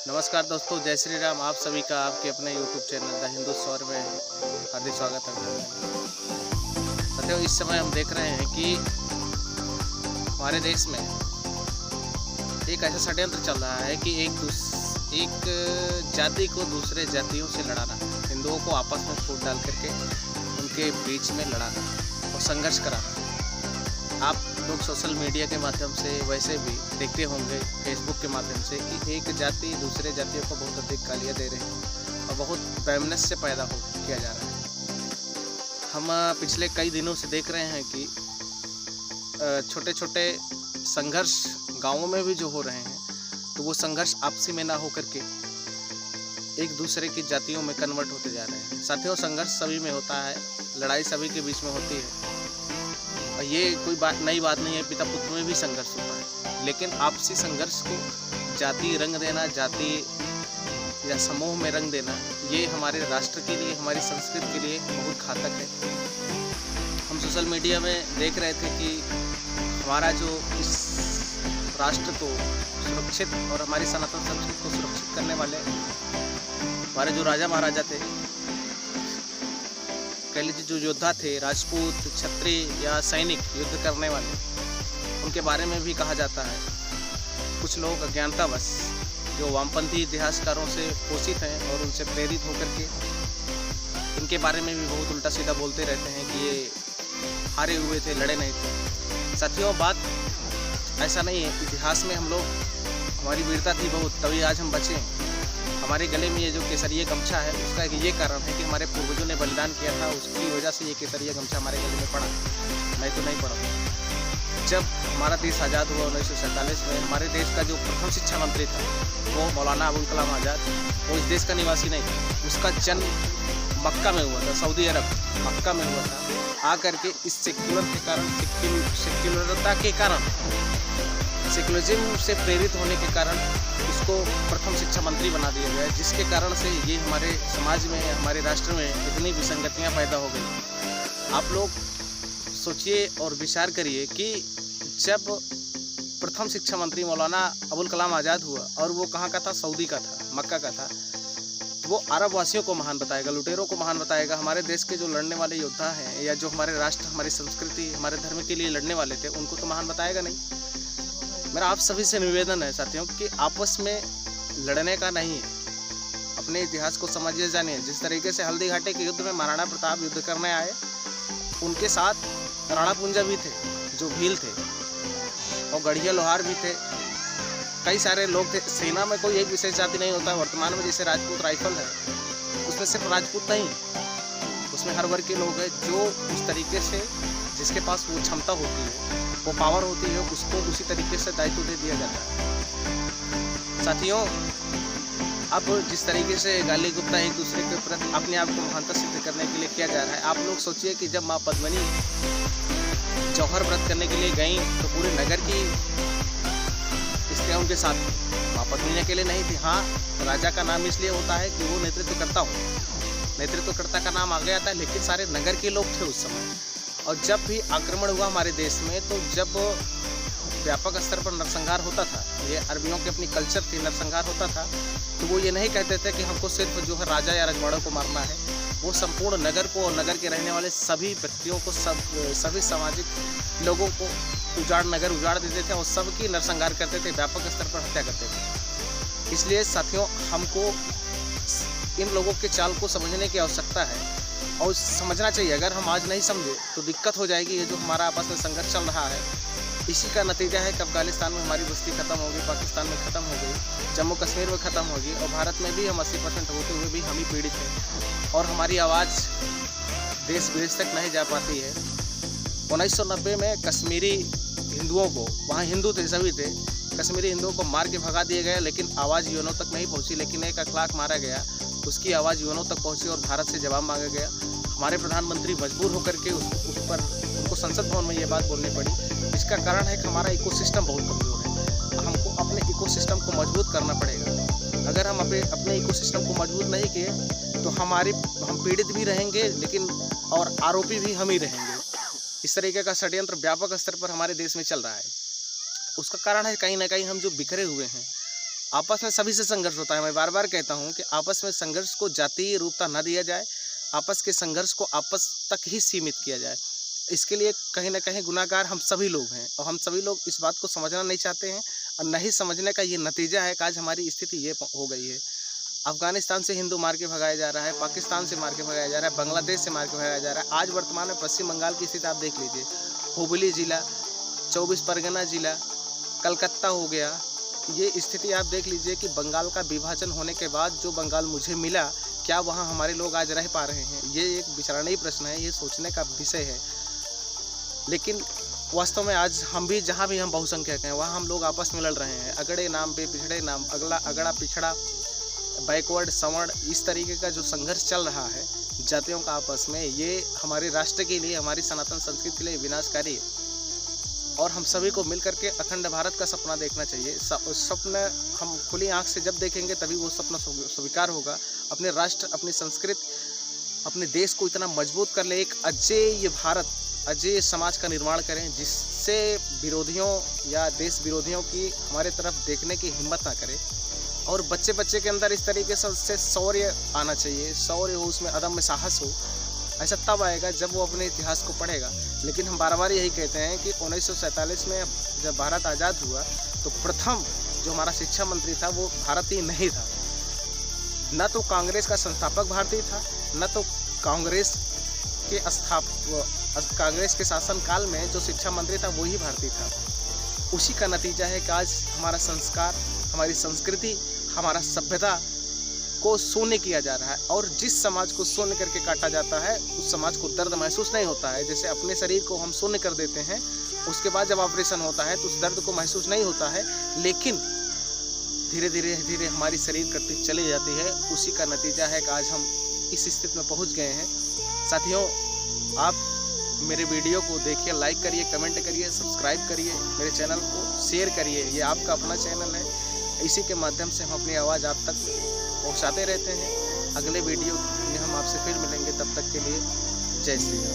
नमस्कार दोस्तों, जय श्री राम। आप सभी का आपके अपने यूट्यूब चैनल द हिंदू सौर में हार्दिक स्वागत है। साथियों, इस समय हम देख रहे हैं कि हमारे देश में एक ऐसा षड्यंत्र चल रहा है कि एक जाति को दूसरे जातियों से लड़ाना, हिंदुओं को आपस में फूट डाल करके उनके बीच में लड़ाना और संघर्ष कराना। आप लोग सोशल मीडिया के माध्यम से वैसे भी देखते होंगे, फेसबुक के माध्यम से, कि एक जाति दूसरे जातियों को बहुत अधिक गालियाँ दे रहे हैं और बहुत वैमनस्य पैदा किया जा रहा है। हम पिछले कई दिनों से देख रहे हैं कि छोटे छोटे संघर्ष गांवों में भी जो हो रहे हैं, तो वो संघर्ष आपसी में ना होकर के एक दूसरे की जातियों में कन्वर्ट होते जा रहे हैं। साथियों, संघर्ष सभी में होता है, लड़ाई सभी के बीच में होती है और ये कोई नई बात नहीं है। पिता पुत्र में भी संघर्ष होता है, लेकिन आपसी संघर्ष को जाति रंग देना, जाति या समूह में रंग देना, ये हमारे राष्ट्र के लिए, हमारी संस्कृति के लिए बहुत घातक है। हम सोशल मीडिया में देख रहे थे कि हमारा जो इस राष्ट्र को सुरक्षित और हमारी सनातन संस्कृति को सुरक्षित करने वाले हमारे जो राजा महाराजा थे, कह लीजिए जो योद्धा थे, राजपूत, क्षत्रिय या सैनिक, युद्ध करने वाले, उनके बारे में भी कहा जाता है। कुछ लोग अज्ञानतावश जो वामपंथी इतिहासकारों से पोषित हैं और उनसे प्रेरित होकर के इनके बारे में भी बहुत उल्टा सीधा बोलते रहते हैं कि ये हारे हुए थे, लड़े नहीं थे। साथियों, बात ऐसा नहीं है। इतिहास में हम लोग, हमारी वीरता थी बहुत, तभी आज हम बचे हैं। हमारे गले में ये जो केसरिया गमछा है, उसका ये कारण है कि हमारे पूर्वजों ने बलिदान किया था, उसकी वजह से ये केसरिया गमछा हमारे गले में पड़ा, नहीं तो नहीं पड़ा। जब हमारा देश आज़ाद हुआ 1947 में, हमारे देश का जो प्रथम शिक्षा मंत्री था वो मौलाना अबुल कलाम आज़ाद, वो इस देश का निवासी नहीं था। उसका जन्म मक्का में हुआ था, सऊदी अरब मक्का में हुआ था। आकर के इस सेक्युलर के कारण, सेक्युलरता के कारण, सेक्युलरिज्म से प्रेरित होने के कारण उसको प्रथम शिक्षा मंत्री बना दिया गया, जिसके कारण से ये हमारे समाज में, हमारे राष्ट्र में इतनी विसंगतियां पैदा हो गई। आप लोग सोचिए और विचार करिए कि जब प्रथम शिक्षा मंत्री मौलाना अबुल कलाम आज़ाद हुआ और वो कहाँ का था, सऊदी का था, मक्का का था, तो वो अरब वासियों को महान बताएगा, लुटेरों को महान बताएगा। हमारे देश के जो लड़ने वाले योद्धा हैं या जो हमारे राष्ट्र, हमारी संस्कृति, हमारे धर्म के लिए लड़ने वाले थे, उनको तो महान बताएगा नहीं। मेरा आप सभी से निवेदन है साथियों कि आपस में लड़ने का नहीं है, अपने इतिहास को समझिए, जानिए। जिस तरीके से हल्दी घाटी के युद्ध में महाराणा प्रताप युद्ध करने आए, उनके साथ राणा पुंजा भी थे जो भील थे, और गढ़िया लोहार भी थे, कई सारे लोग थे। सेना में कोई एक विशेष जाति नहीं होता। वर्तमान में जैसे राजपूत राइफल है, उसमें सिर्फ राजपूत नहीं, उसमें हर वर्ग के लोग हैं जो उस तरीके से, जिसके पास वो क्षमता होती है, वो पावर होती है, उसको उसी तरीके से दायित्व दे दिया जाता है। साथियों, अब जिस तरीके से गाली गुप्ता एक दूसरे के प्रति अपने आप को महानता सिद्ध करने के लिए किया जा रहा है, आप लोग सोचिए कि जब माँ पद्मिनी जौहर व्रत करने के लिए गई तो पूरे नगर की स्त्रियाँ उनके साथ थी। माँ पद्मिनी अकेले नहीं थी। हाँ, राजा का नाम इसलिए होता है कि वो नेतृत्व करता हो, नेतृत्वकर्ता का नाम आ गया था, लेकिन सारे नगर के लोग थे उस समय। और जब भी आक्रमण हुआ हमारे देश में, तो जब व्यापक स्तर पर नरसंहार होता था, ये अरबियों की अपनी कल्चर थी, नरसंहार होता था, तो वो ये नहीं कहते थे कि हमको सिर्फ जो है राजा या रजवाड़ों को मारना है। वो संपूर्ण नगर को और नगर के रहने वाले सभी व्यक्तियों को, सभी सामाजिक लोगों को नगर उजाड़ देते थे और सबकी नरसंहार करते थे, व्यापक स्तर पर हत्या करते थे। इसलिए साथियों, हमको इन लोगों के चाल को समझने की आवश्यकता है और समझना चाहिए। अगर हम आज नहीं समझे तो दिक्कत हो जाएगी। ये जो हमारा आपस में संघर्ष चल रहा है, इसी का नतीजा है कि अफगानिस्तान में हमारी बस्ती खत्म होगी, पाकिस्तान में ख़त्म हो गई, जम्मू कश्मीर में ख़त्म होगी, और भारत में भी हम 80% होते हुए भी हम ही पीड़ित हैं और हमारी आवाज़ देश विदेश तक नहीं जा पाती है। 1990 में कश्मीरी हिंदुओं को, वहाँ हिंदू थे, सभी थे, कश्मीरी हिंदुओं को मार के भगा दिया गया, लेकिन आवाज़ यूएनओ तक नहीं पहुँची। लेकिन एक अखलाक मारा गया, उसकी आवाज़ यूएनओ तक पहुँची और भारत से जवाब मांगा गया। हमारे प्रधानमंत्री मजबूर होकर के उस पर उनको संसद भवन में ये बात बोलनी पड़ी। इसका कारण है कि हमारा इकोसिस्टम बहुत कमज़ोर है। हमको अपने इकोसिस्टम को मजबूत करना पड़ेगा। अगर हम अपने इकोसिस्टम को मजबूत नहीं किए तो हम पीड़ित भी रहेंगे, लेकिन और आरोपी भी हम ही रहेंगे। इस तरीके का षड्यंत्र व्यापक स्तर पर हमारे देश में चल रहा है। उसका कारण है कहीं ना कहीं हम जो बिखरे हुए हैं, आपस में सभी से संघर्ष होता है। मैं बार बार कहता हूँ कि आपस में संघर्ष को जातीय रूपता न दिया जाए, आपस के संघर्ष को आपस तक ही सीमित किया जाए। इसके लिए कहीं ना कहीं गुनाहगार हम सभी लोग हैं और हम सभी लोग इस बात को समझना नहीं चाहते हैं और नहीं समझने का ये नतीजा है कि आज हमारी स्थिति ये हो गई है। अफ़गानिस्तान से हिंदू मार के भगाया जा रहा है, पाकिस्तान से मार के भगाया जा रहा है, बांग्लादेश से मार के भगाया जा रहा है। आज वर्तमान में पश्चिम बंगाल की स्थिति आप देख लीजिए, हुबली ज़िला, 24 परगना ज़िला, कलकत्ता हो गया। ये स्थिति आप देख लीजिए कि बंगाल का विभाजन होने के बाद जो बंगाल मुझे मिला, क्या वहाँ हमारे लोग आज रह पा रहे हैं? ये एक विचारणीय प्रश्न है, ये सोचने का विषय है। लेकिन वास्तव में आज हम भी जहाँ भी हम बहुसंख्यक हैं वहाँ हम लोग आपस में लड़ रहे हैं, अगड़े नाम पे पिछड़े नाम, अगड़ा पिछड़ा, बैकवर्ड सवर्ण, इस तरीके का जो संघर्ष चल रहा है जातियों का आपस में, ये हमारे राष्ट्र के लिए, हमारी सनातन संस्कृति के लिए विनाशकारी है। और हम सभी को मिलकर के अखंड भारत का सपना देखना चाहिए। सपना हम खुली आंख से जब देखेंगे तभी वो सपना स्वीकार होगा। अपने राष्ट्र, अपनी संस्कृति, अपने देश को इतना मजबूत कर ले, एक अजेय भारत, अजेय समाज का निर्माण करें जिससे विरोधियों या देश विरोधियों की हमारे तरफ देखने की हिम्मत ना करें। और बच्चे बच्चे के अंदर इस तरीके से शौर्य आना चाहिए, शौर्य हो, उसमें अदम्य साहस हो। ऐसा तब आएगा जब वो अपने इतिहास को पढ़ेगा। लेकिन हम बार बार यही कहते हैं कि 1947 में जब भारत आज़ाद हुआ तो प्रथम जो हमारा शिक्षा मंत्री था वो भारतीय नहीं था। न तो कांग्रेस का संस्थापक भारतीय था, न तो कांग्रेस के शासनकाल में जो शिक्षा मंत्री था वही भारतीय था। उसी का नतीजा है कि आज हमारा संस्कार, हमारी संस्कृति, हमारा सभ्यता को शून्य किया जा रहा है। और जिस समाज को शून्य करके काटा जाता है उस समाज को दर्द महसूस नहीं होता है। जैसे अपने शरीर को हम शून्य कर देते हैं, उसके बाद जब ऑपरेशन होता है तो उस दर्द को महसूस नहीं होता है, लेकिन धीरे धीरे हमारी शरीर कटती चली जाती है। उसी का नतीजा है कि आज हम इस स्थिति में पहुंच गए हैं। साथियों, आप मेरे वीडियो को देखिए, लाइक करिए, कमेंट करिए, सब्सक्राइब करिए, मेरे चैनल को शेयर करिए। ये आपका अपना चैनल है, इसी के माध्यम से हम अपनी आवाज़ आप तक पहुंचाते रहते हैं। अगले वीडियो में हम आपसे फिर मिलेंगे, तब तक के लिए जय श्री राम।